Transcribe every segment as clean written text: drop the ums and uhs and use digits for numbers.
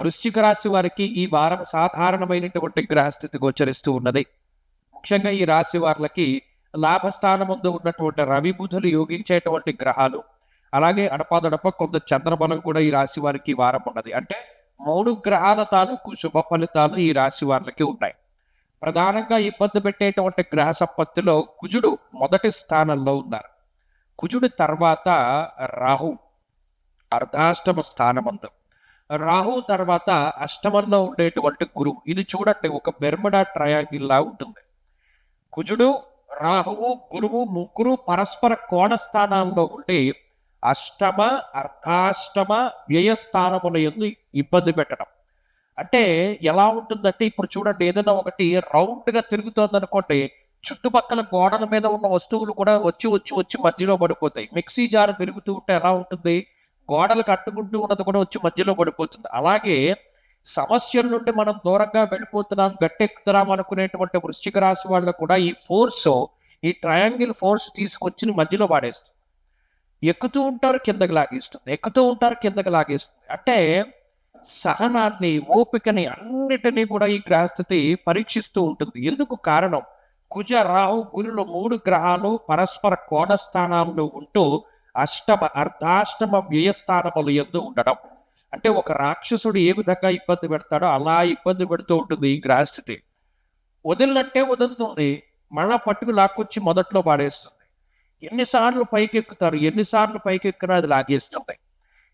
వృశ్చిక రాశి వారికి ఈ వారం సాధారణమైనటువంటి గ్రహస్థితి గోచరిస్తూ ఉన్నది. ముఖ్యంగా ఈ రాశి వారికి లాభస్థానం ముందు ఉన్నటువంటి రవి బుధులు యోగించేటువంటి గ్రహాలు, అలాగే అడపాదడప కొంత చంద్రబలం కూడా ఈ రాశి వారికి ఈ వారం ఉన్నది. అంటే 3 గ్రహాల తాలూకు శుభ ఫలితాలు ఈ రాశి వారికి ఉన్నాయి. ప్రధానంగా ఇబ్బంది పెట్టేటువంటి గ్రహ సంపత్తిలో కుజుడు మొదటి స్థానంలో ఉన్నారు. కుజుడు తర్వాత రాహు అర్ధాష్టమ స్థానమందు, రాహు తర్వాత అష్టమంలో ఉండేటువంటి గురువు. ఇది చూడండి, ఒక బెర్ముడా ట్రయాంగిల్ లా ఉంటుంది. కుజుడు, రాహువు, గురువు ముగ్గురు పరస్పర కోణ స్థానాల్లో ఉండి అష్టమ, అర్ధాష్టమ, వ్యయస్థానముల యందు ఇబ్బంది పెట్టడం. అంటే ఎలా ఉంటుందంటే, ఇప్పుడు చూడండి, ఏదైనా ఒకటి రౌండ్ గా తిరుగుతోంది అనుకోండి, చుట్టుపక్కల గోడల మీద ఉన్న వస్తువులు కూడా వచ్చి వచ్చి వచ్చి మధ్యలో పడిపోతాయి. మిక్సీ జార్ తిరుగుతూ ఉంటే ఎలా ఉంటుంది, గోడలకు అట్టుకుంటూ ఉన్నది కూడా వచ్చి మధ్యలో పడిపోతుంది. అలాగే సమస్యల నుండి మనం దూరంగా వెళ్ళిపోతున్నాం, గట్టెక్కుతున్నాం అనుకునేటువంటి వృశ్చిక రాశి వాళ్ళు కూడా ఈ ఫోర్స్, ఈ ట్రయాంగిల్ ఫోర్స్ తీసుకొచ్చి మధ్యలో పాడేస్తుంది. ఎక్కుతూ ఉంటారు, కిందకి లాగేస్తుంది, ఎక్కుతూ ఉంటారు, కిందకి లాగేస్తుంది. అంటే సహనాన్ని, ఓపికని అన్నిటినీ కూడా ఈ గ్రహస్థితి పరీక్షిస్తూ ఉంటుంది. ఎందుకు కారణం, కుజ, రాహు, గురులు 3 గ్రహాలు పరస్పర కోణ స్థానాల్లో ఉంటూ అష్టమ, అర్ధాష్టమ, వ్యయస్థానములు యందు ఉండడం. అంటే ఒక రాక్షసుడు ఏ విధంగా ఇబ్బంది పెడతాడో అలా ఇబ్బంది పెడుతూ ఉంటుంది ఈ గ్రహస్థితి. వదిలినట్టే వదులుతుంది, మళ్ళా పట్టుకు లాక్కొచ్చి మొదట్లో పాడేస్తుంది. ఎన్నిసార్లు పైకెక్కుతారు, ఎన్నిసార్లు పైకెక్కినా అది లాగేస్తుంది.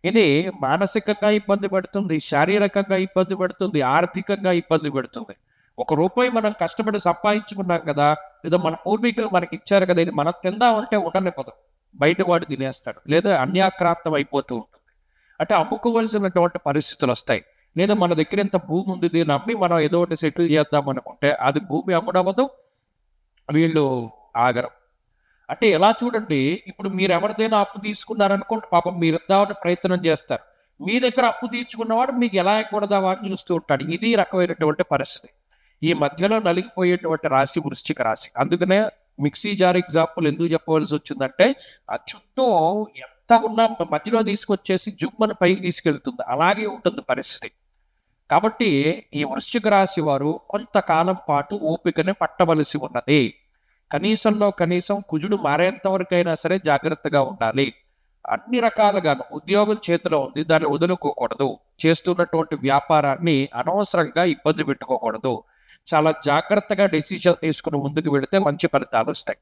ఇది మానసికంగా ఇబ్బంది పెడుతుంది, శారీరకంగా ఇబ్బంది పెడుతుంది, ఆర్థికంగా ఇబ్బంది పెడుతుంది. ₹1 మనం కష్టపడి సంపాదించుకున్నాం కదా, లేదా మన పూర్వీకులు మనకి ఇచ్చారు కదా, ఇది మనం తిందామంటే ఉండనివ్వదు, బయట వాడు తినేస్తాడు, లేదా అన్యాక్రాంతం అయిపోతూ ఉంటుంది. అంటే అమ్ముకోవలసినటువంటి పరిస్థితులు వస్తాయి. లేదా మన దగ్గర ఎంత భూమి ఉంది, దీన్ని అమ్మి మనం ఏదో ఒకటి సెటిల్ చేద్దాం అనుకుంటే అది భూమి అమ్ముడవదు, వీళ్ళు ఆగరం. అంటే ఎలా చూడండి, ఇప్పుడు మీరు ఎవరిదైనా అప్పు తీసుకున్నారనుకోండి, పాపం మీరు ఇద్దామని ప్రయత్నం చేస్తారు. మీ దగ్గర అప్పు తీర్చుకున్నవాడు మీకు ఎలా ఎక్కడదావా అని చూస్తూ ఉంటాడు. ఇది రకమైనటువంటి పరిస్థితి. ఈ మధ్యలో నలిగిపోయేటువంటి రాశి వృశ్చిక రాశి. అందుకనే మిక్సీ జార్ ఎగ్జాంపుల్ ఎందుకు చెప్పవలసి వచ్చిందంటే, ఆ చుట్టూ ఎంత ఉన్నా మధ్యలో తీసుకొచ్చేసి జుమ్మను పైకి తీసుకెళ్తుంది. అలాగే ఉంటుంది పరిస్థితి. కాబట్టి ఈ వృశ్చిక రాశి వారు కొంతకాలం పాటు ఓపికని పట్టవలసి ఉన్నది. కనీసంలో కనీసం కుజుడు మారేంత వరకైనా సరే జాగ్రత్తగా ఉండాలి. అన్ని రకాలుగాను ఉద్యోగం చేతిలో ఉంది, దాన్ని వదులుకోకూడదు. చేస్తున్నటువంటి వ్యాపారాన్ని అనవసరంగా ఇబ్బంది పెట్టుకోకూడదు. చాలా జాగ్రత్తగా డెసిషన్ తీసుకుని ముందుకు వెళితే మంచి ఫలితాలు వస్తాయి.